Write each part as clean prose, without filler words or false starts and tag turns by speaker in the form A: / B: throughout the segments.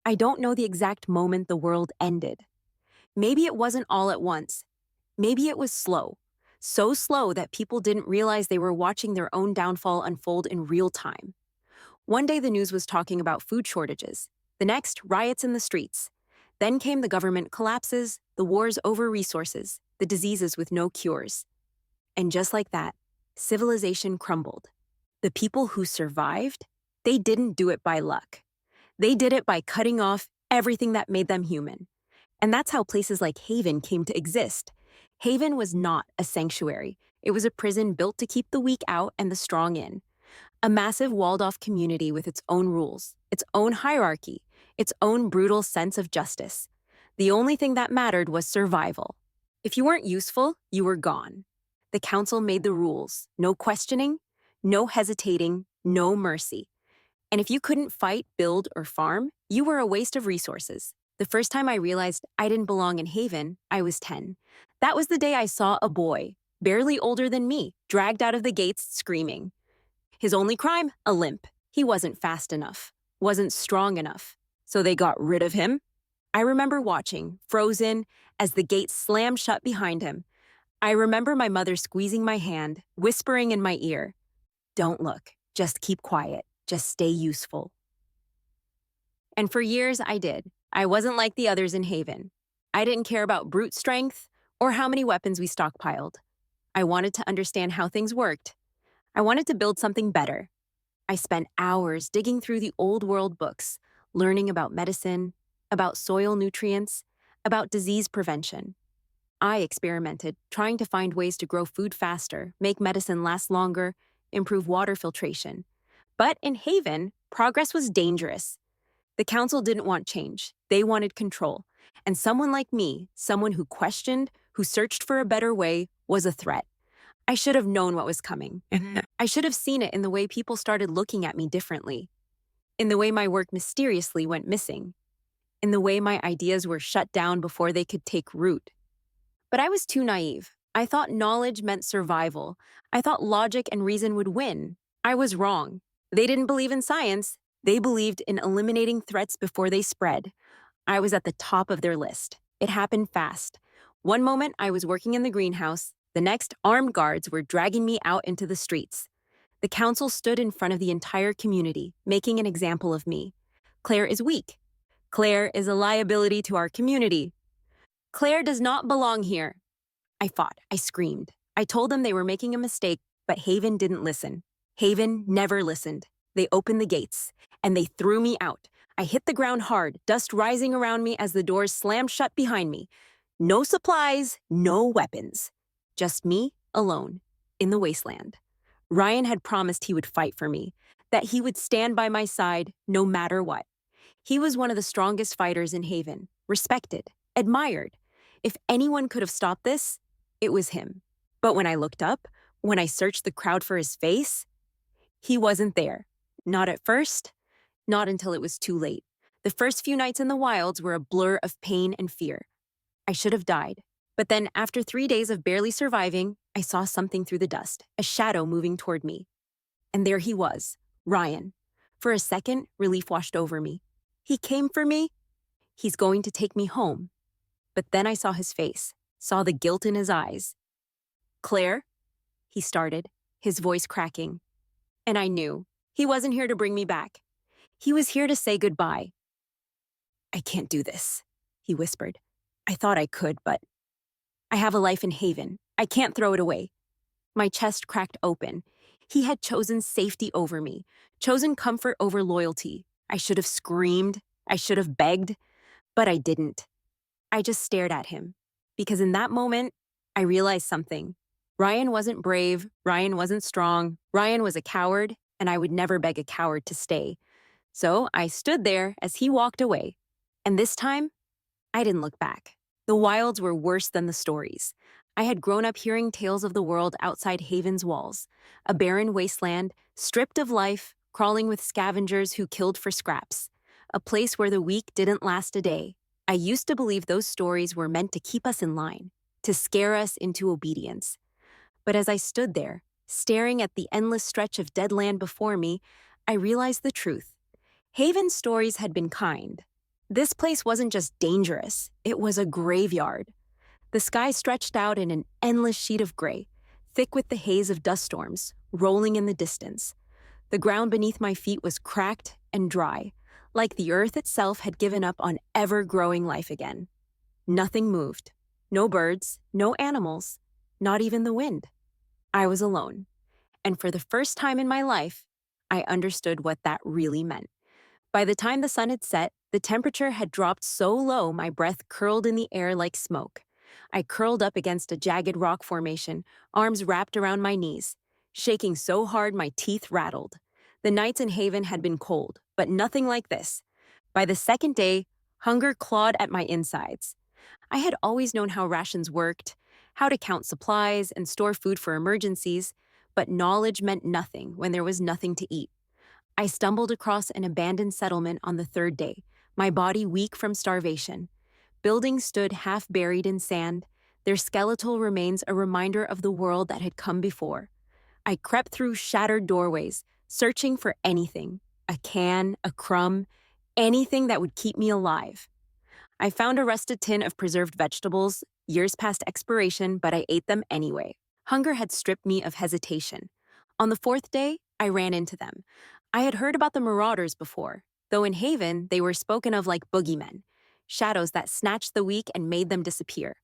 A: I don't know the exact moment the world ended. Maybe it wasn't all at once. Maybe it was slow. So slow that people didn't realize they were watching their own downfall unfold in real time. One day the news was talking about food shortages. The next, riots in the streets. Then came the government collapses, the wars over resources, the diseases with no cures. And just like that, civilization crumbled. The people who survived, they didn't do it by luck. They did it by cutting off everything that made them human. And that's how places like Haven came to exist. Haven was not a sanctuary. It was a prison built to keep the weak out and the strong in. A massive walled-off community with its own rules, its own hierarchy, its own brutal sense of justice. The only thing that mattered was survival. If you weren't useful, you were gone. The council made the rules. No questioning, no hesitating, no mercy. And if you couldn't fight, build, or farm, you were a waste of resources. The first time I realized I didn't belong in Haven, I was 10. That was the day I saw a boy, barely older than me, dragged out of the gates screaming. His only crime? A limp. He wasn't fast enough, wasn't strong enough. So they got rid of him. I remember watching, frozen, as the gate slammed shut behind him. I remember my mother squeezing my hand, whispering in my ear, "Don't look, just keep quiet, just stay useful." And for years I did. I wasn't like the others in Haven. I didn't care about brute strength or how many weapons we stockpiled. I wanted to understand how things worked. I wanted to build something better. I spent hours digging through the old world books, learning about medicine, about soil nutrients, about disease prevention. I experimented, trying to find ways to grow food faster, make medicine last longer, improve water filtration. But in Haven, progress was dangerous. The council didn't want change. They wanted control. And someone like me, someone who questioned, who searched for a better way, was a threat. I should have known what was coming. I should have seen it in the way people started looking at me differently, in the way my work mysteriously went missing, in the way my ideas were shut down before they could take root. But I was too naive. I thought knowledge meant survival. I thought logic and reason would win. I was wrong. They didn't believe in science. They believed in eliminating threats before they spread. I was at the top of their list. It happened fast. One moment, I was working in the greenhouse. The next, armed guards were dragging me out into the streets. The council stood in front of the entire community, making an example of me. Claire is weak. Claire is a liability to our community. Claire does not belong here. I fought. I screamed. I told them they were making a mistake, but Haven didn't listen. Haven never listened. They opened the gates, and they threw me out. I hit the ground hard, dust rising around me as the doors slammed shut behind me. No supplies, no weapons. Just me, alone, in the wasteland. Ryan had promised he would fight for me, that he would stand by my side no matter what. He was one of the strongest fighters in Haven, respected, admired. If anyone could have stopped this, it was him. But when I looked up, when I searched the crowd for his face, he wasn't there. Not at first, not until it was too late. The first few nights in the wilds were a blur of pain and fear. I should have died. But then, after 3 days of barely surviving, I saw something through the dust, a shadow moving toward me. And there he was, Ryan. For a second, relief washed over me. He came for me. He's going to take me home. But then I saw his face, saw the guilt in his eyes. "Claire," he started, his voice cracking. And I knew he wasn't here to bring me back. He was here to say goodbye. "I can't do this," he whispered. "I thought I could, but I have a life in Haven. I can't throw it away." My chest cracked open. He had chosen safety over me, chosen comfort over loyalty. I should have screamed. I should have begged, but I didn't. I just stared at him, because in that moment, I realized something. Ryan wasn't brave. Ryan wasn't strong. Ryan was a coward, and I would never beg a coward to stay. So I stood there as he walked away. And this time, I didn't look back. The wilds were worse than the stories. I had grown up hearing tales of the world outside Haven's walls, a barren wasteland, stripped of life, crawling with scavengers who killed for scraps, a place where the weak didn't last a day. I used to believe those stories were meant to keep us in line, to scare us into obedience. But as I stood there, staring at the endless stretch of dead land before me, I realized the truth. Haven's stories had been kind. This place wasn't just dangerous, it was a graveyard. The sky stretched out in an endless sheet of gray, thick with the haze of dust storms, rolling in the distance. The ground beneath my feet was cracked and dry, like the earth itself had given up on ever-growing life again. Nothing moved. No birds, no animals, not even the wind. I was alone. And for the first time in my life, I understood what that really meant. By the time the sun had set, the temperature had dropped so low my breath curled in the air like smoke. I curled up against a jagged rock formation, arms wrapped around my knees, shaking so hard my teeth rattled. The nights in Haven had been cold, but nothing like this. By the second day, hunger clawed at my insides. I had always known how rations worked, how to count supplies and store food for emergencies, but knowledge meant nothing when there was nothing to eat. I stumbled across an abandoned settlement on the third day, my body weak from starvation. Buildings stood half buried in sand, their skeletal remains a reminder of the world that had come before. I crept through shattered doorways, searching for anything, a can, a crumb, anything that would keep me alive. I found a rusted tin of preserved vegetables, years past expiration, but I ate them anyway. Hunger had stripped me of hesitation. On the fourth day, I ran into them. I had heard about the marauders before, though in Haven they were spoken of like boogeymen, shadows that snatched the weak and made them disappear.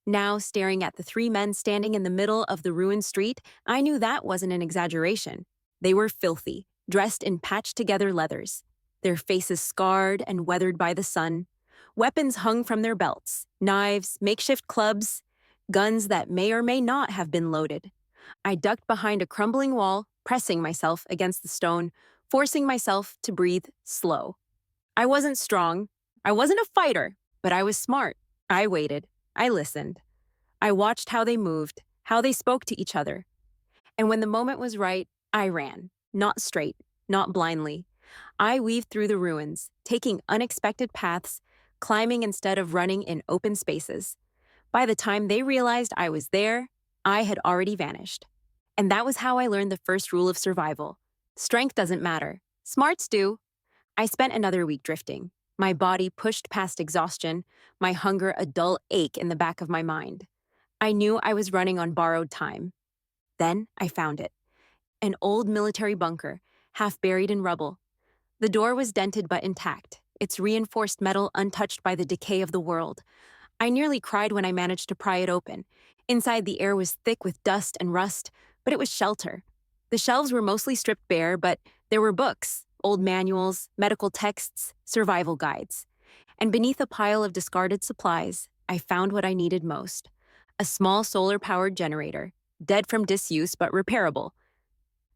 A: Now, staring at the three men standing in the middle of the ruined street, I knew that wasn't an exaggeration. They were filthy, dressed in patched-together leathers, their faces scarred and weathered by the sun. Weapons hung from their belts, knives, makeshift clubs, guns that may or may not have been loaded. I ducked behind a crumbling wall, pressing myself against the stone, forcing myself to breathe slow. I wasn't strong. I wasn't a fighter, but I was smart. I waited. I listened. I watched how they moved, how they spoke to each other. And when the moment was right, I ran, not straight, not blindly. I weaved through the ruins, taking unexpected paths, climbing instead of running in open spaces. By the time they realized I was there, I had already vanished. And that was how I learned the first rule of survival. Strength doesn't matter. Smarts do. I spent another week drifting, my body pushed past exhaustion, my hunger a dull ache in the back of my mind. I knew I was running on borrowed time. Then I found it. An old military bunker, half buried in rubble. The door was dented but intact, its reinforced metal untouched by the decay of the world. I nearly cried when I managed to pry it open. Inside, the air was thick with dust and rust, but it was shelter. The shelves were mostly stripped bare, but there were books, old manuals, medical texts, survival guides. And beneath a pile of discarded supplies, I found what I needed most. A small solar-powered generator, dead from disuse but repairable.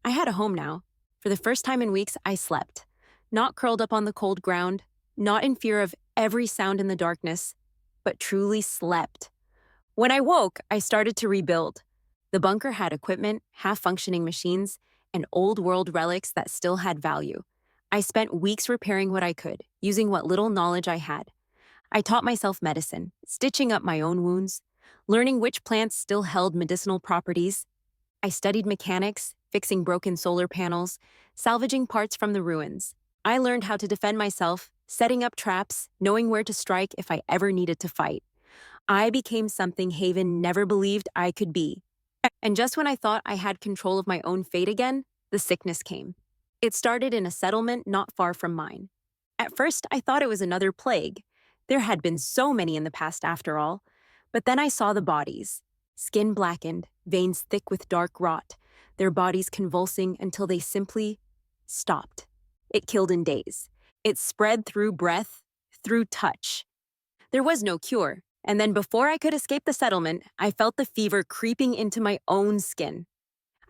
A: I had a home now. For the first time in weeks, I slept. Not curled up on the cold ground, not in fear of every sound in the darkness, but truly slept. When I woke, I started to rebuild. The bunker had equipment, half-functioning machines, and old-world relics that still had value. I spent weeks repairing what I could, using what little knowledge I had. I taught myself medicine, stitching up my own wounds, learning which plants still held medicinal properties. I studied mechanics, fixing broken solar panels, salvaging parts from the ruins. I learned how to defend myself, setting up traps, knowing where to strike if I ever needed to fight. I became something Haven never believed I could be. And just when I thought I had control of my own fate again, the sickness came. It started in a settlement not far from mine. At first, I thought it was another plague. There had been so many in the past after all. But then I saw the bodies. Skin blackened, veins thick with dark rot, their bodies convulsing until they simply stopped. It killed in days. It spread through breath, through touch. There was no cure, and then before I could escape the settlement, I felt the fever creeping into my own skin.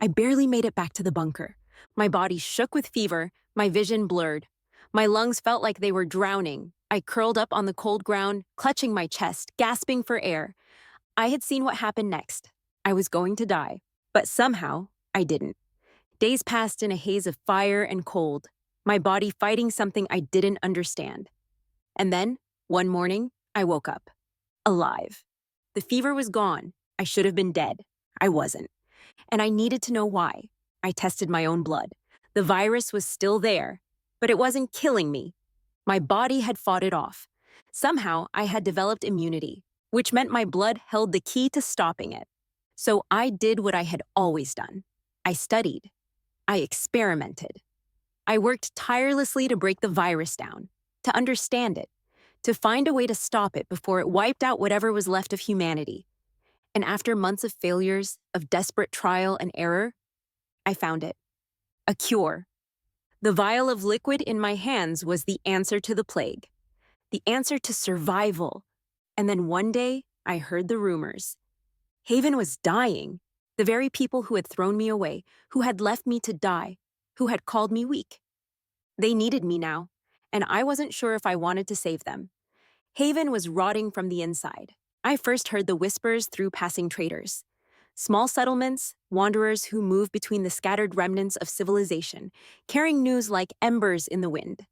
A: I barely made it back to the bunker. My body shook with fever, my vision blurred. My lungs felt like they were drowning. I curled up on the cold ground, clutching my chest, gasping for air. I had seen what happened next. I was going to die, but somehow I didn't. Days passed in a haze of fire and cold, my body fighting something I didn't understand. And then, one morning, I woke up. Alive. The fever was gone. I should have been dead. I wasn't. And I needed to know why. I tested my own blood. The virus was still there, but it wasn't killing me. My body had fought it off. Somehow, I had developed immunity, which meant my blood held the key to stopping it. So I did what I had always done. I studied. I experimented. I worked tirelessly to break the virus down, to understand it, to find a way to stop it before it wiped out whatever was left of humanity. And after months of failures, of desperate trial and error, I found it. A cure. The vial of liquid in my hands was the answer to the plague, the answer to survival. And then one day, I heard the rumors. Haven was dying. The very people who had thrown me away, who had left me to die, who had called me weak. They needed me now, and I wasn't sure if I wanted to save them. Haven was rotting from the inside. I first heard the whispers through passing traders. Small settlements, wanderers who move between the scattered remnants of civilization, carrying news like embers in the wind.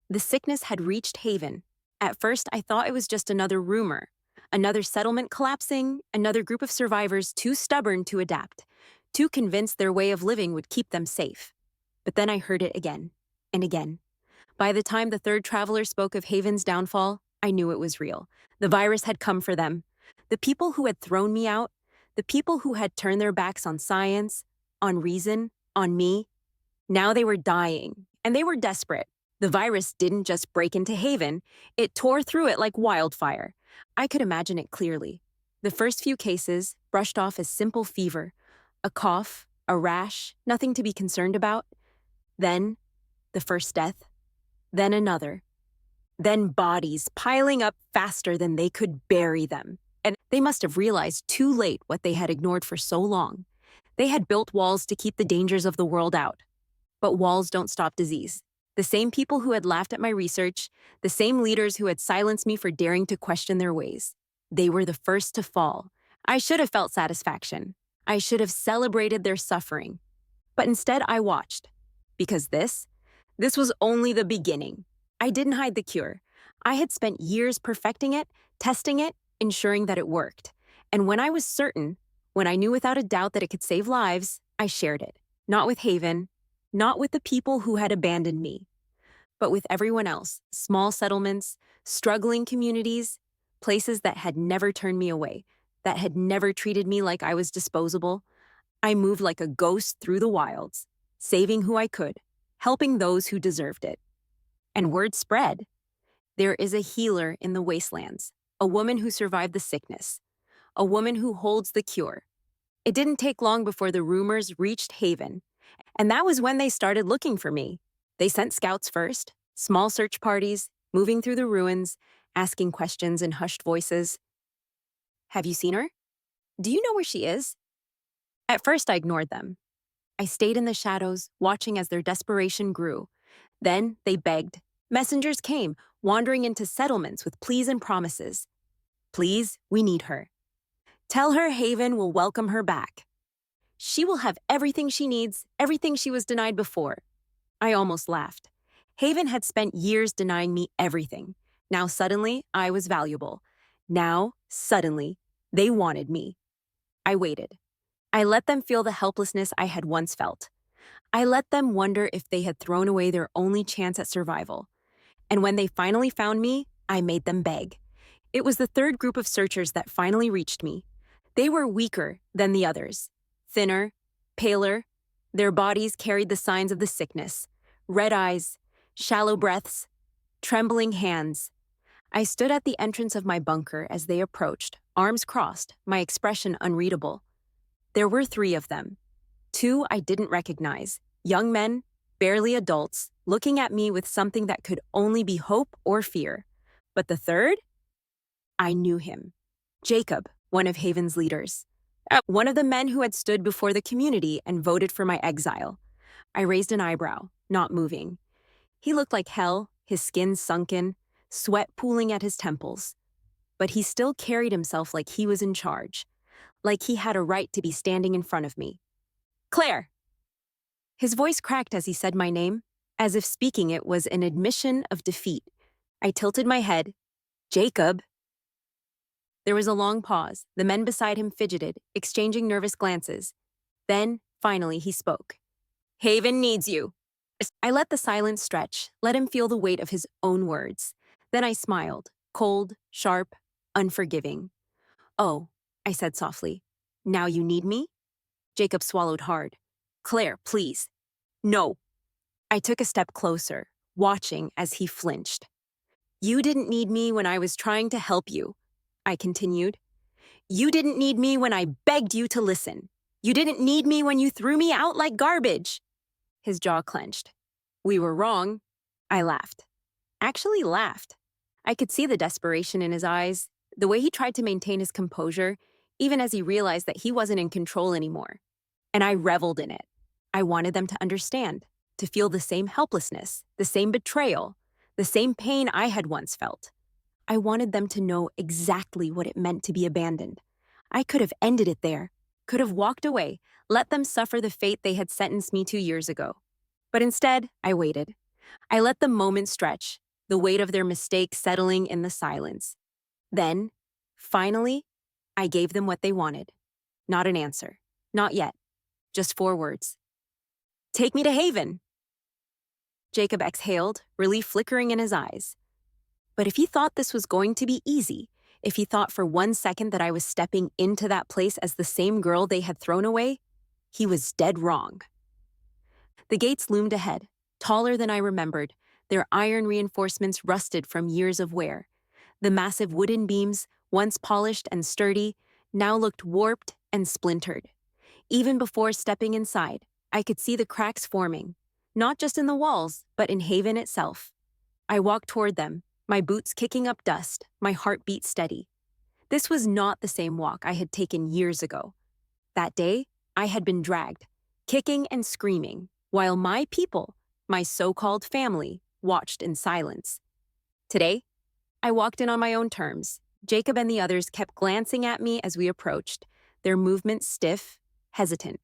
A: The sickness had reached Haven. At first, I thought it was just another rumor, another settlement collapsing, another group of survivors too stubborn to adapt, too convinced their way of living would keep them safe. But then I heard it again and again. By the time the third traveler spoke of Haven's downfall, I knew it was real. The virus had come for them. The people who had thrown me out, the people who had turned their backs on science, on reason, on me, now they were dying, and they were desperate. The virus didn't just break into Haven, it tore through it like wildfire. I could imagine it clearly. The first few cases brushed off as simple fever, a cough, a rash, nothing to be concerned about. Then, the first death, then another. Then bodies piling up faster than they could bury them. And they must have realized too late what they had ignored for so long. They had built walls to keep the dangers of the world out. But walls don't stop disease. The same people who had laughed at my research, the same leaders who had silenced me for daring to question their ways, they were the first to fall. I should have felt satisfaction. I should have celebrated their suffering. But instead, I watched. Because this was only the beginning. I didn't hide the cure. I had spent years perfecting it, testing it, ensuring that it worked. And when I was certain, when I knew without a doubt that it could save lives, I shared it. Not with Haven, not with the people who had abandoned me, but with everyone else, small settlements, struggling communities, places that had never turned me away, that had never treated me like I was disposable. I moved like a ghost through the wilds, saving who I could, helping those who deserved it. And word spread. There is a healer in the wastelands, a woman who survived the sickness, a woman who holds the cure. It didn't take long before the rumors reached Haven, and that was when they started looking for me. They sent scouts first, small search parties, moving through the ruins, asking questions in hushed voices. Have you seen her? Do you know where she is? At first, I ignored them. I stayed in the shadows, watching as their desperation grew. Then they begged. Messengers came, wandering into settlements with pleas and promises. Please, we need her. Tell her Haven will welcome her back. She will have everything she needs, everything she was denied before. I almost laughed. Haven had spent years denying me everything. Now suddenly, I was valuable. Now, suddenly, they wanted me. I waited. I let them feel the helplessness I had once felt. I let them wonder if they had thrown away their only chance at survival. And when they finally found me, I made them beg. It was the third group of searchers that finally reached me. They were weaker than the others, thinner, paler. Their bodies carried the signs of the sickness, red eyes, shallow breaths, trembling hands. I stood at the entrance of my bunker as they approached, arms crossed, my expression unreadable. There were 3 of them. 2 I didn't recognize, young men, barely adults, looking at me with something that could only be hope or fear. But the third? I knew him. Jacob, one of Haven's leaders. One of the men who had stood before the community and voted for my exile. I raised an eyebrow, not moving. He looked like hell, his skin sunken, sweat pooling at his temples. But he still carried himself like he was in charge, like he had a right to be standing in front of me. Claire! His voice cracked as he said my name, as if speaking it was an admission of defeat. I tilted my head. Jacob. There was a long pause. The men beside him fidgeted, exchanging nervous glances. Then, finally, he spoke. Haven needs you. I let the silence stretch, let him feel the weight of his own words. Then I smiled, cold, sharp, unforgiving. Oh, I said softly. Now you need me? Jacob swallowed hard. Claire, please. No. I took a step closer, watching as he flinched. You didn't need me when I was trying to help you, I continued. You didn't need me when I begged you to listen. You didn't need me when you threw me out like garbage. His jaw clenched. We were wrong. I laughed. Actually laughed. I could see the desperation in his eyes, the way he tried to maintain his composure, even as he realized that he wasn't in control anymore. And I reveled in it. I wanted them to understand, to feel the same helplessness, the same betrayal, the same pain I had once felt. I wanted them to know exactly what it meant to be abandoned. I could have ended it there, could have walked away, let them suffer the fate they had sentenced me 2 years ago. But instead, I waited. I let the moment stretch, the weight of their mistake settling in the silence. Then, finally, I gave them what they wanted. Not an answer. Not yet. Just 4 words. Take me to Haven. Jacob exhaled, relief flickering in his eyes. But if he thought this was going to be easy, if he thought for 1 second that I was stepping into that place as the same girl they had thrown away, he was dead wrong. The gates loomed ahead, taller than I remembered, their iron reinforcements rusted from years of wear. The massive wooden beams, once polished and sturdy, now looked warped and splintered. Even before stepping inside, I could see the cracks forming, not just in the walls, but in Haven itself. I walked toward them, my boots kicking up dust, my heartbeat steady. This was not the same walk I had taken years ago. That day, I had been dragged, kicking and screaming, while my people, my so-called family, watched in silence. Today, I walked in on my own terms. Jacob and the others kept glancing at me as we approached, their movements stiff, hesitant.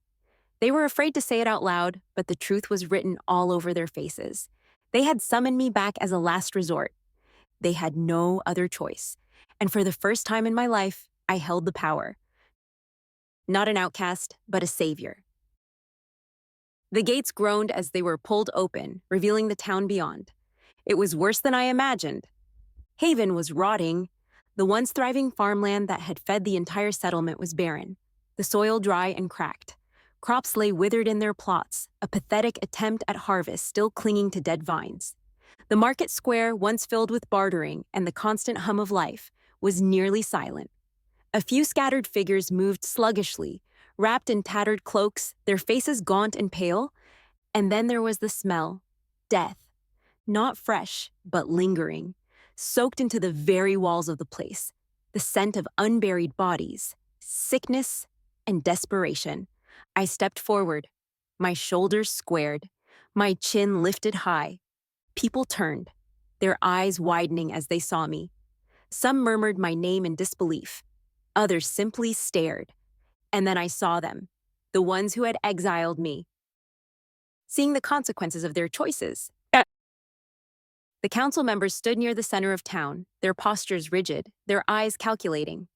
A: They were afraid to say it out loud, but the truth was written all over their faces. They had summoned me back as a last resort. They had no other choice. And for the first time in my life, I held the power. Not an outcast, but a savior. The gates groaned as they were pulled open, revealing the town beyond. It was worse than I imagined. Haven was rotting. The once thriving farmland that had fed the entire settlement was barren, the soil dry and cracked. Crops lay withered in their plots, a pathetic attempt at harvest still clinging to dead vines. The market square, once filled with bartering and the constant hum of life, was nearly silent. A few scattered figures moved sluggishly, wrapped in tattered cloaks, their faces gaunt and pale. And then there was the smell, death, not fresh, but lingering, soaked into the very walls of the place, the scent of unburied bodies, sickness, and desperation. I stepped forward, my shoulders squared, my chin lifted high. People turned, their eyes widening as they saw me. Some murmured my name in disbelief. Others simply stared. And then I saw them, the ones who had exiled me, seeing the consequences of their choices. The council members stood near the center of town, their postures rigid, their eyes calculating.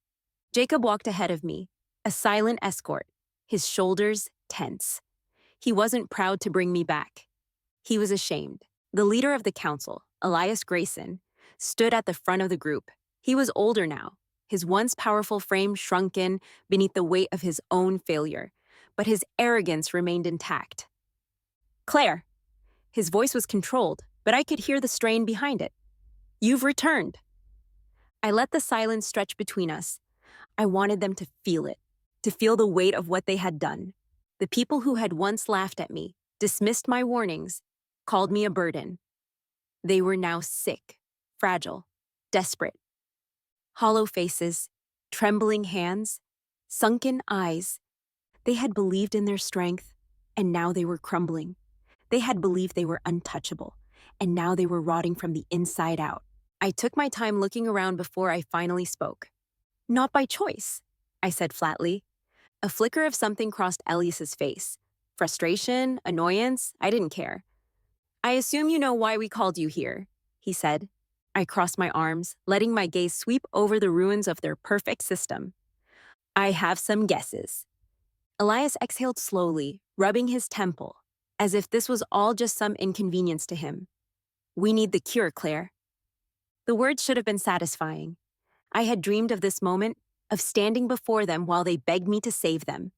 A: Jacob walked ahead of me, a silent escort, his shoulders tense. He wasn't proud to bring me back. He was ashamed. The leader of the council, Elias Grayson, stood at the front of the group. He was older now, his once powerful frame shrunken beneath the weight of his own failure, but his arrogance remained intact. Claire. His voice was controlled, but I could hear the strain behind it. You've returned. I let the silence stretch between us. I wanted them to feel the weight of what they had done. The people who had once laughed at me, dismissed my warnings, called me a burden. They were now sick, fragile, desperate. Hollow faces, trembling hands, sunken eyes. They had believed in their strength, and now they were crumbling. They had believed they were untouchable, and now they were rotting from the inside out. I took my time looking around before I finally spoke. Not by choice, I said flatly. A flicker of something crossed Elias's face. Frustration, annoyance, I didn't care. I assume you know why we called you here, he said. I crossed my arms, letting my gaze sweep over the ruins of their perfect system. I have some guesses. Elias exhaled slowly, rubbing his temple. as if this was all just some inconvenience to him. "We need the cure, Claire." The words should have been satisfying. I had dreamed of this moment, of standing before them while they begged me to save them.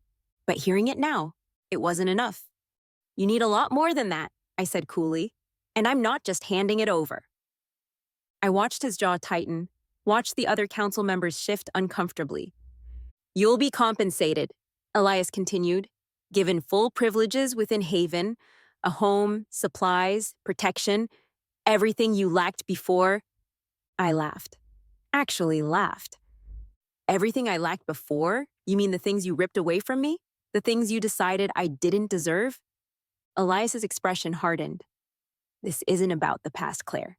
A: But hearing it now, it wasn't enough. "You need a lot more than that," I said coolly, "and I'm not just handing it over." I watched his jaw tighten, watched the other council members shift uncomfortably. "You'll be compensated," Elias continued, "given full privileges within Haven, a home, supplies, protection, everything you lacked before." I laughed. Actually laughed. "Everything I lacked before? You mean the things you ripped away from me? The things you decided I didn't deserve?" Elias's expression hardened. "This isn't about the past, Claire."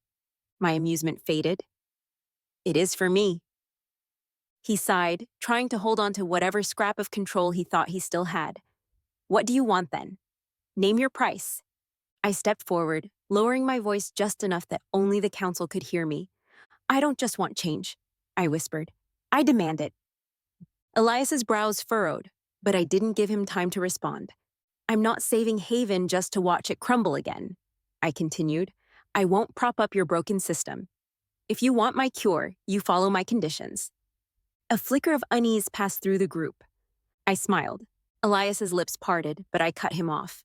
A: My amusement faded. "It is for me." He sighed, trying to hold on to whatever scrap of control he thought he still had. "What do you want then? Name your price." I stepped forward, lowering my voice just enough that only the council could hear me. "I don't just want change," I whispered. "I demand it." Elias's brows furrowed, but I didn't give him time to respond. "I'm not saving Haven just to watch it crumble again," I continued. "I won't prop up your broken system. If you want my cure, you follow my conditions." A flicker of unease passed through the group. I smiled. Elias's lips parted, but I cut him off.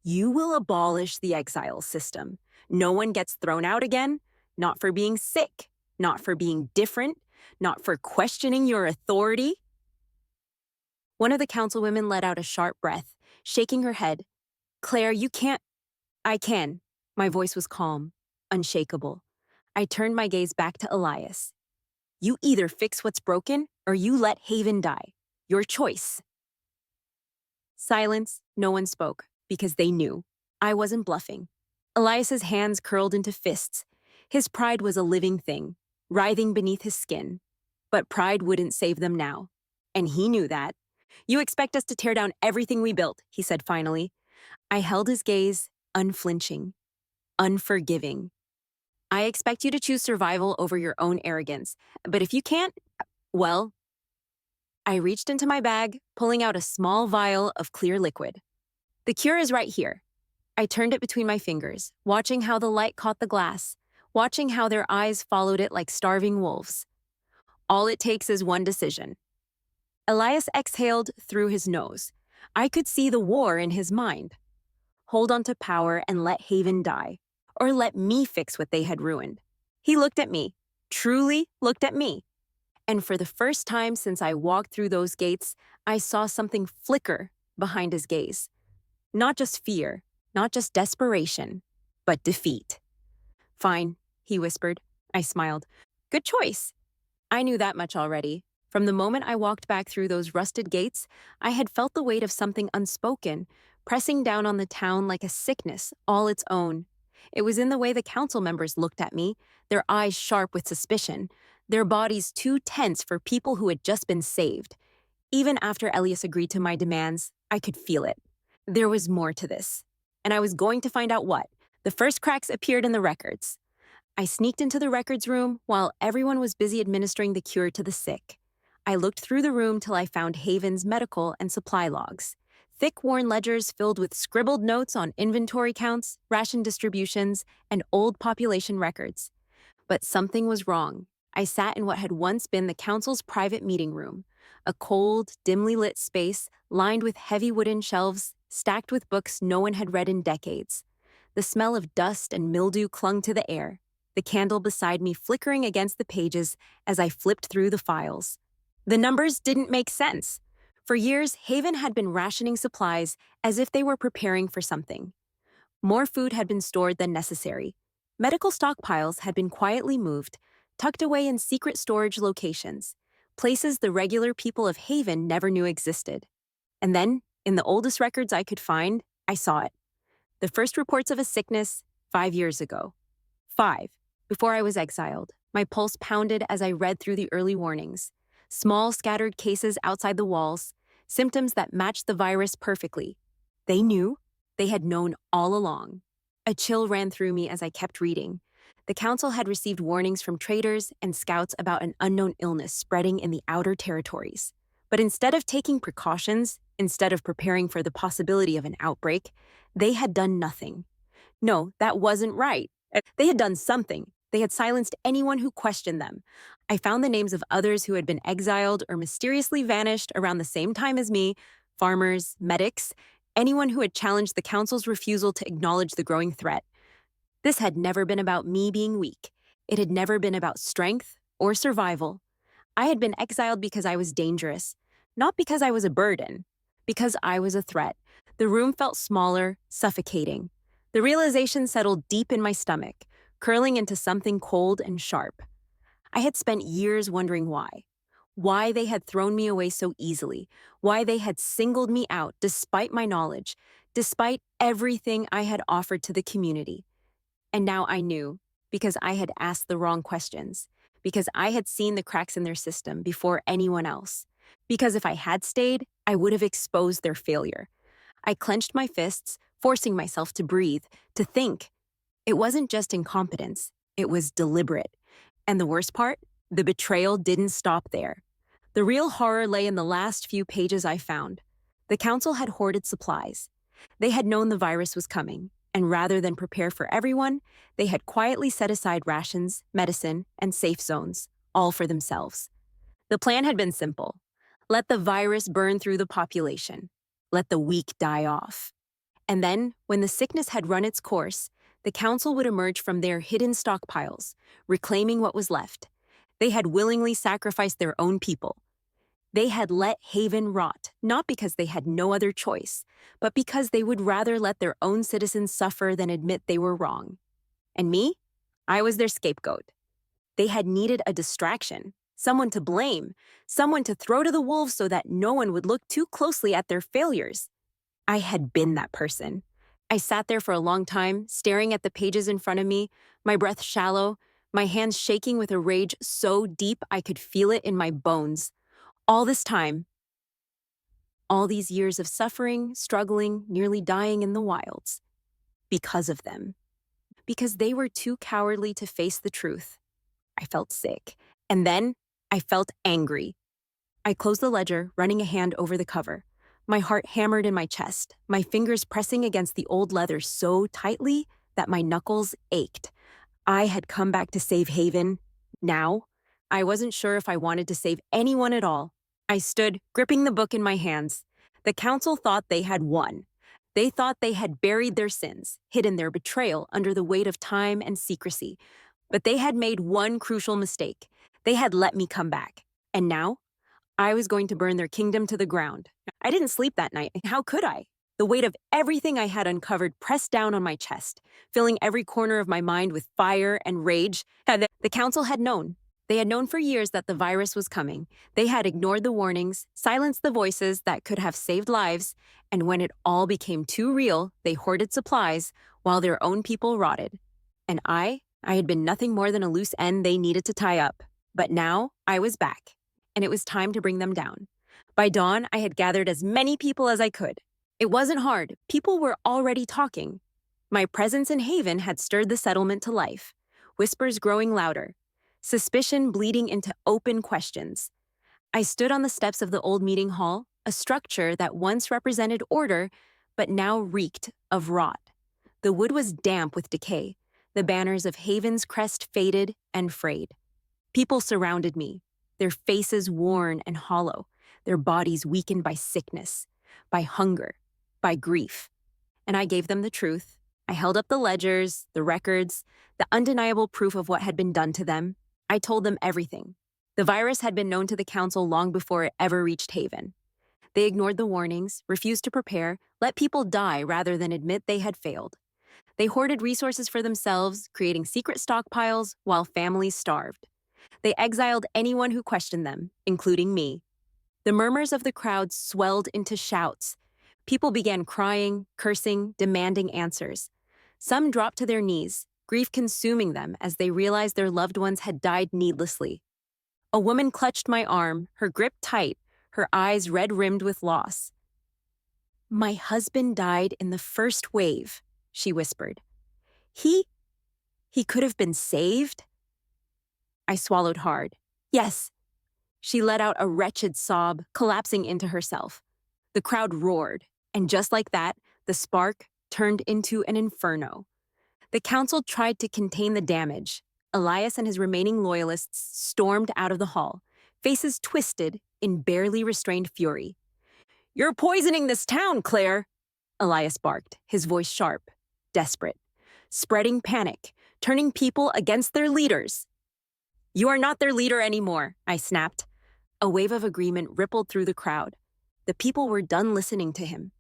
A: "You will abolish the exile system. No one gets thrown out again, not for being sick, not for being different, not for questioning your authority." One of the councilwomen let out a sharp breath, shaking her head. "Claire, you can't—" "I can." My voice was calm, unshakable. I turned my gaze back to Elias. "You either fix what's broken or you let Haven die. Your choice." Silence. No one spoke, because they knew. I wasn't bluffing. Elias's hands curled into fists. His pride was a living thing, writhing beneath his skin. But pride wouldn't save them now. And he knew that. "You expect us to tear down everything we built," he said finally. I held his gaze, unflinching, unforgiving. "I expect you to choose survival over your own arrogance. But if you can't, well..." I reached into my bag, pulling out a small vial of clear liquid. "The cure is right here." I turned it between my fingers, watching how the light caught the glass, watching how their eyes followed it like starving wolves. "All it takes is one decision." Elias exhaled through his nose. I could see the war in his mind. Hold on to power and let Haven die, or let me fix what they had ruined. He looked at me, truly looked at me. And for the first time since I walked through those gates, I saw something flicker behind his gaze. Not just fear, not just desperation, but defeat. "Fine," he whispered. I smiled. "Good choice." I knew that much already. From the moment I walked back through those rusted gates, I had felt the weight of something unspoken, pressing down on the town like a sickness all its own. It was in the way the council members looked at me, their eyes sharp with suspicion, their bodies too tense for people who had just been saved. Even after Elias agreed to my demands, I could feel it. There was more to this. And I was going to find out what. The first cracks appeared in the records. I sneaked into the records room while everyone was busy administering the cure to the sick. I looked through the room till I found Haven's medical and supply logs. Thick, worn ledgers filled with scribbled notes on inventory counts, ration distributions, and old population records. But something was wrong. I sat in what had once been the council's private meeting room, a cold, dimly lit space lined with heavy wooden shelves stacked with books no one had read in decades. The smell of dust and mildew clung to the air, the candle beside me flickering against the pages as I flipped through the files. The numbers didn't make sense. For years, Haven had been rationing supplies as if they were preparing for something. More food had been stored than necessary. Medical stockpiles had been quietly moved, tucked away in secret storage locations, places the regular people of Haven never knew existed. And then, in the oldest records I could find, I saw it. The first reports of a sickness 5 years ago. 5. Before I was exiled, my pulse pounded as I read through the early warnings. Small, scattered cases outside the walls, symptoms that matched the virus perfectly. They knew. They had known all along. A chill ran through me as I kept reading. The council had received warnings from traders and scouts about an unknown illness spreading in the outer territories. But instead of taking precautions, Instead of preparing for the possibility of an outbreak, they had done nothing. No, that wasn't right. They had done something. They had silenced anyone who questioned them. I found the names of others who had been exiled or mysteriously vanished around the same time as me: farmers, medics, anyone who had challenged the council's refusal to acknowledge the growing threat. This had never been about me being weak. It had never been about strength or survival. I had been exiled because I was dangerous, not because I was a burden, because I was a threat. The room felt smaller, suffocating. The realization settled deep in my stomach, curling into something cold and sharp. I had spent years wondering why. Why they had thrown me away so easily, why they had singled me out despite my knowledge, despite everything I had offered to the community. And now I knew, because I had asked the wrong questions, because I had seen the cracks in their system before anyone else, because if I had stayed, I would have exposed their failure. I clenched my fists, forcing myself to breathe, to think. It wasn't just incompetence, it was deliberate. And the worst part? The betrayal didn't stop there. The real horror lay in the last few pages I found. The council had hoarded supplies. They had known the virus was coming, and rather than prepare for everyone, they had quietly set aside rations, medicine, and safe zones, all for themselves. The plan had been simple. Let the virus burn through the population. Let the weak die off. And then, when the sickness had run its course, the council would emerge from their hidden stockpiles, reclaiming what was left. They had willingly sacrificed their own people. They had let Haven rot, not because they had no other choice, but because they would rather let their own citizens suffer than admit they were wrong. And me? I was their scapegoat. They had needed a distraction, someone to blame, someone to throw to the wolves so that no one would look too closely at their failures. I had been that person. I sat there for a long time, staring at the pages in front of me, my breath shallow, my hands shaking with a rage so deep I could feel it in my bones. All this time, all these years of suffering, struggling, nearly dying in the wilds. Because of them. Because they were too cowardly to face the truth. I felt sick. And then I felt angry. I closed the ledger, running a hand over the cover. My heart hammered in my chest, my fingers pressing against the old leather so tightly that my knuckles ached. I had come back to save Haven. Now, I wasn't sure if I wanted to save anyone at all. I stood, gripping the book in my hands. The council thought they had won. They thought they had buried their sins, hidden their betrayal under the weight of time and secrecy. But they had made one crucial mistake. They had let me come back. And now, I was going to burn their kingdom to the ground. I didn't sleep that night. How could I? The weight of everything I had uncovered pressed down on my chest, filling every corner of my mind with fire and rage. The council had known. They had known for years that the virus was coming. They had ignored the warnings, silenced the voices that could have saved lives, and when it all became too real, they hoarded supplies while their own people rotted. And I had been nothing more than a loose end they needed to tie up. But now I was back, and it was time to bring them down. By dawn, I had gathered as many people as I could. It wasn't hard. People were already talking. My presence in Haven had stirred the settlement to life, whispers growing louder, suspicion bleeding into open questions. I stood on the steps of the old meeting hall, a structure that once represented order, but now reeked of rot. The wood was damp with decay. The banners of Haven's crest faded and frayed. People surrounded me, their faces worn and hollow, their bodies weakened by sickness, by hunger, by grief. And I gave them the truth. I held up the ledgers, the records, the undeniable proof of what had been done to them. I told them everything. The virus had been known to the council long before it ever reached Haven. They ignored the warnings, refused to prepare, let people die rather than admit they had failed. They hoarded resources for themselves, creating secret stockpiles while families starved. They exiled anyone who questioned them, including me. The murmurs of the crowd swelled into shouts. People began crying, cursing, demanding answers. Some dropped to their knees, grief consuming them as they realized their loved ones had died needlessly. A woman clutched my arm, her grip tight, her eyes red-rimmed with loss. "My husband died in the first wave," she whispered. He could have been saved?" I swallowed hard. "Yes." She let out a wretched sob, collapsing into herself. The crowd roared, and just like that, the spark turned into an inferno. The council tried to contain the damage. Elias and his remaining loyalists stormed out of the hall, faces twisted in barely restrained fury. "You're poisoning this town, Claire!" Elias barked, his voice sharp, desperate, spreading panic, turning people against their leaders. "You are not their leader anymore," I snapped. A wave of agreement rippled through the crowd. The people were done listening to him.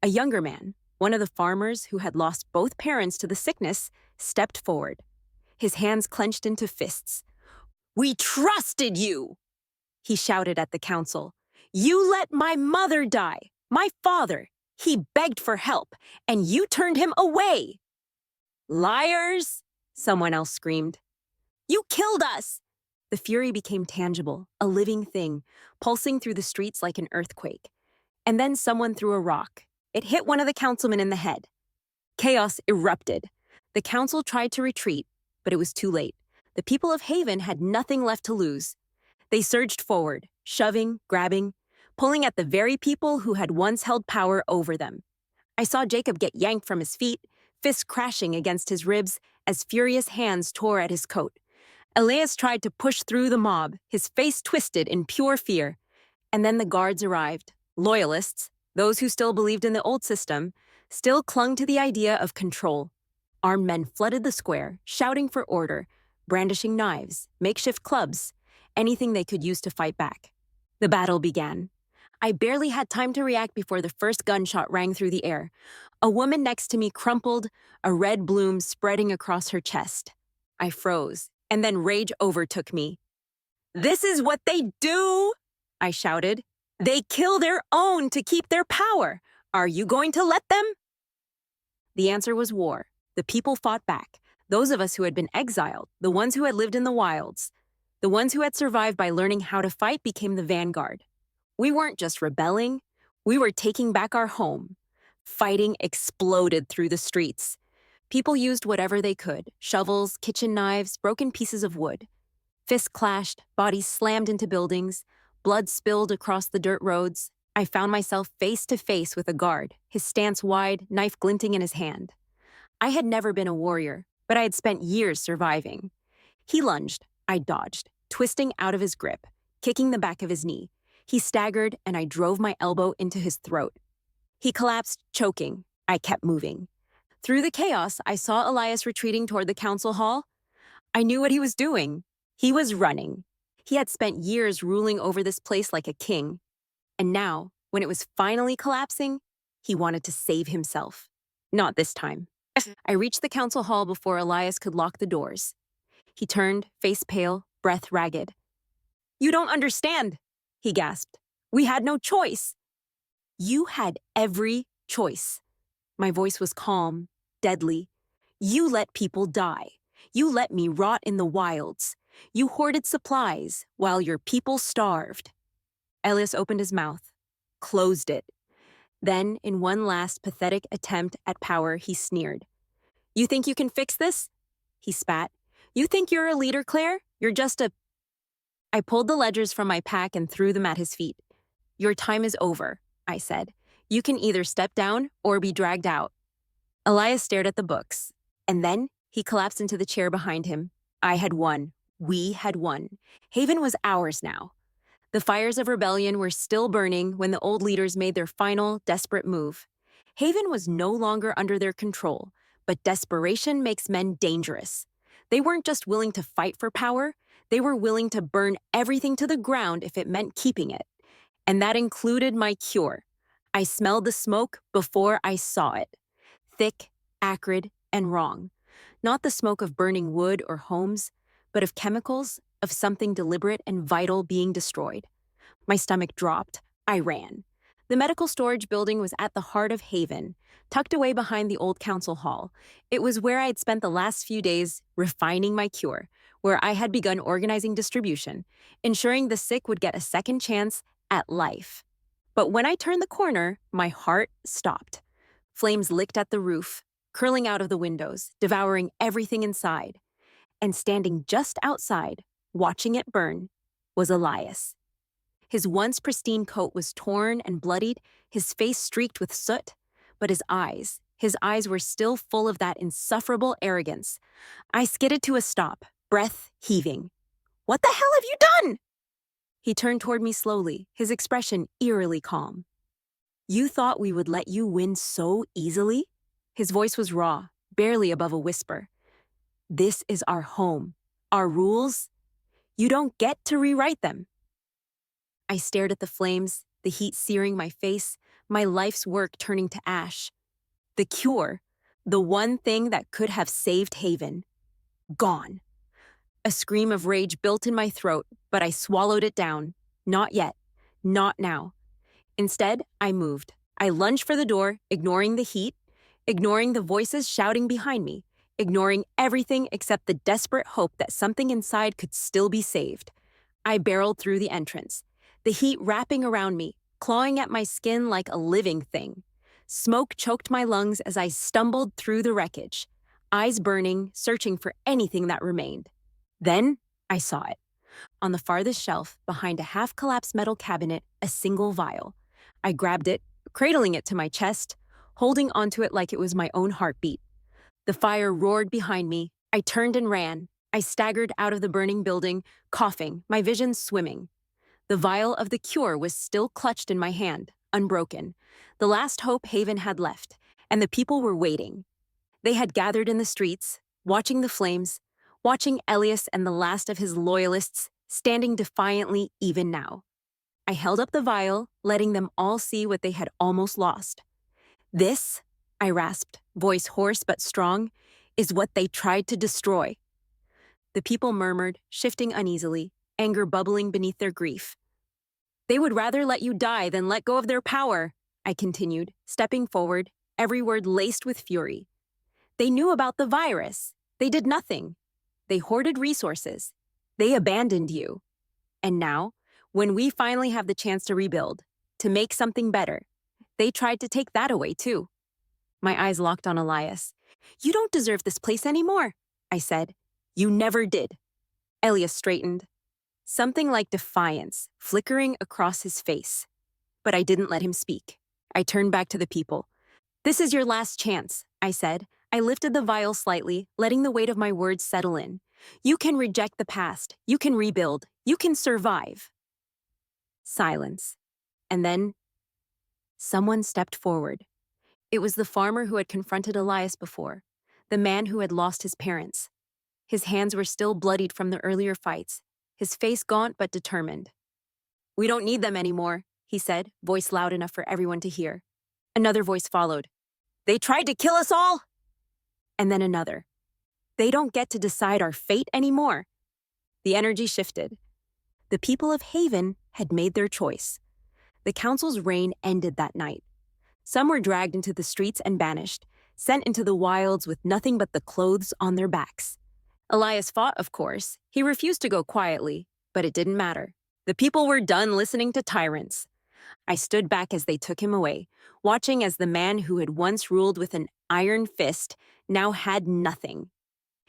A: A younger man, one of the farmers who had lost both parents to the sickness, stepped forward, his hands clenched into fists. "We trusted you!" he shouted at the council. "You let my mother die, my father. He begged for help, and you turned him away." "Liars!" someone else screamed. "You killed us!" The fury became tangible, a living thing, pulsing through the streets like an earthquake. And then someone threw a rock. It hit one of the councilmen in the head. Chaos erupted. The council tried to retreat, but it was too late. The people of Haven had nothing left to lose. They surged forward, shoving, grabbing, pulling at the very people who had once held power over them. I saw Jacob get yanked from his feet, fists crashing against his ribs as furious hands tore at his coat. Elias tried to push through the mob, his face twisted in pure fear. And then the guards arrived. Loyalists, those who still believed in the old system, still clung to the idea of control. Armed men flooded the square, shouting for order, brandishing knives, makeshift clubs, anything they could use to fight back. The battle began. I barely had time to react before the first gunshot rang through the air. A woman next to me crumpled, a red bloom spreading across her chest. I froze, and then rage overtook me. "This is what they do!" I shouted. "They kill their own to keep their power. Are you going to let them?" The answer was war. The people fought back. Those of us who had been exiled, the ones who had lived in the wilds, the ones who had survived by learning how to fight became the vanguard. We weren't just rebelling. We were taking back our home. Fighting exploded through the streets. People used whatever they could, shovels, kitchen knives, broken pieces of wood. Fists clashed, bodies slammed into buildings, blood spilled across the dirt roads. I found myself face to face with a guard, his stance wide, knife glinting in his hand. I had never been a warrior, but I had spent years surviving. He lunged. I dodged, twisting out of his grip, kicking the back of his knee. He staggered, and I drove my elbow into his throat. He collapsed, choking. I kept moving. Through the chaos, I saw Elias retreating toward the council hall. I knew what he was doing. He was running. He had spent years ruling over this place like a king. And now, when it was finally collapsing, he wanted to save himself. Not this time. I reached the council hall before Elias could lock the doors. He turned, face pale, breath ragged. "You don't understand," he gasped. "We had no choice." "You had every choice." My voice was calm, deadly. "You let people die. You let me rot in the wilds. You hoarded supplies while your people starved." Elias opened his mouth, closed it. Then, in one last pathetic attempt at power, he sneered. "You think you can fix this?" He spat. "You think you're a leader, Claire? You're just a—" I pulled the ledgers from my pack and threw them at his feet. "Your time is over," I said. "You can either step down or be dragged out." Elias stared at the books, and then he collapsed into the chair behind him. I had won. We had won. Haven was ours now. The fires of rebellion were still burning when the old leaders made their final, desperate move. Haven was no longer under their control, but desperation makes men dangerous. They weren't just willing to fight for power, they were willing to burn everything to the ground if it meant keeping it. And that included my cure. I smelled the smoke before I saw it. Thick, acrid, and wrong. Not the smoke of burning wood or homes, but of chemicals, of something deliberate and vital being destroyed. My stomach dropped. I ran. The medical storage building was at the heart of Haven, tucked away behind the old council hall. It was where I had spent the last few days refining my cure, where I had begun organizing distribution, ensuring the sick would get a second chance at life. But when I turned the corner, my heart stopped. Flames licked at the roof, curling out of the windows, devouring everything inside. And standing just outside, watching it burn, was Elias. His once pristine coat was torn and bloodied, his face streaked with soot, but his eyes were still full of that insufferable arrogance. I skidded to a stop, breath heaving. "What the hell have you done?" He turned toward me slowly, his expression eerily calm. "You thought we would let you win so easily?" His voice was raw, barely above a whisper. "This is our home. Our rules? You don't get to rewrite them." I stared at the flames, the heat searing my face, my life's work turning to ash. The cure, the one thing that could have saved Haven, gone. A scream of rage built in my throat, but I swallowed it down. Not yet. Not now. Instead, I moved. I lunged for the door, ignoring the heat, ignoring the voices shouting behind me, ignoring everything except the desperate hope that something inside could still be saved. I barreled through the entrance, the heat wrapping around me, clawing at my skin like a living thing. Smoke choked my lungs as I stumbled through the wreckage, eyes burning, searching for anything that remained. Then, I saw it. On the farthest shelf, behind a half-collapsed metal cabinet, a single vial. I grabbed it, cradling it to my chest, holding onto it like it was my own heartbeat. The fire roared behind me. I turned and ran. I staggered out of the burning building, coughing, my vision swimming. The vial of the cure was still clutched in my hand, unbroken. The last hope Haven had left, and the people were waiting. They had gathered in the streets, watching the flames, watching Elias and the last of his loyalists standing defiantly even now. I held up the vial, letting them all see what they had almost lost. "This," I rasped, voice hoarse but strong, "is what they tried to destroy." The people murmured, shifting uneasily, anger bubbling beneath their grief. "They would rather let you die than let go of their power," I continued, stepping forward, every word laced with fury. "They knew about the virus. They did nothing. They hoarded resources. They abandoned you. And now, when we finally have the chance to rebuild, to make something better, they tried to take that away too." My eyes locked on Elias. "You don't deserve this place anymore," I said. "You never did." Elias straightened, something like defiance flickering across his face. But I didn't let him speak. I turned back to the people. "This is your last chance," I said. I lifted the vial slightly, letting the weight of my words settle in. "You can reject the past. You can rebuild. You can survive." Silence. And then, someone stepped forward. It was the farmer who had confronted Elias before, the man who had lost his parents. His hands were still bloodied from the earlier fights, his face gaunt but determined. "We don't need them anymore," he said, voice loud enough for everyone to hear. Another voice followed. "They tried to kill us all!" And then another. "They don't get to decide our fate anymore." The energy shifted. The people of Haven had made their choice. The council's reign ended that night. Some were dragged into the streets and banished, sent into the wilds with nothing but the clothes on their backs. Elias fought, of course. He refused to go quietly, but it didn't matter. The people were done listening to tyrants. I stood back as they took him away, watching as the man who had once ruled with an iron fist now had nothing.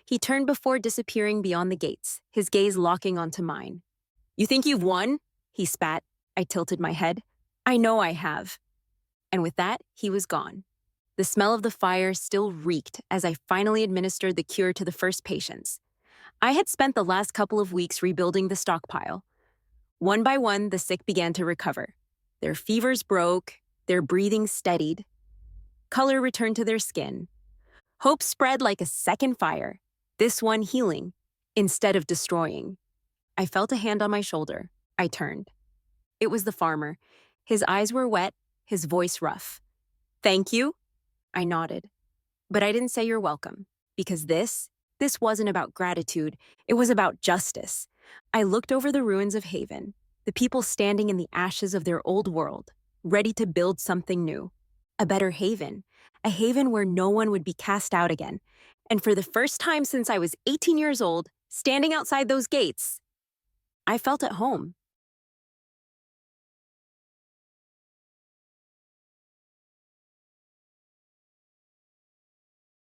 A: He turned before disappearing beyond the gates, his gaze locking onto mine. "You think you've won?" he spat. I tilted my head. "I know I have." And with that, he was gone. The smell of the fire still reeked as I finally administered the cure to the first patients. I had spent the last couple of weeks rebuilding the stockpile. One by one, the sick began to recover. Their fevers broke, their breathing steadied. Color returned to their skin. Hope spread like a second fire, this one healing, instead of destroying. I felt a hand on my shoulder. I turned. It was the farmer. His eyes were wet, his voice rough. "Thank you?" I nodded. But I didn't say you're welcome, because this wasn't about gratitude, it was about justice. I looked over the ruins of Haven, the people standing in the ashes of their old world, ready to build something new. A better haven, a haven where no one would be cast out again. And for the first time since I was 18 years old, standing outside those gates, I felt at home.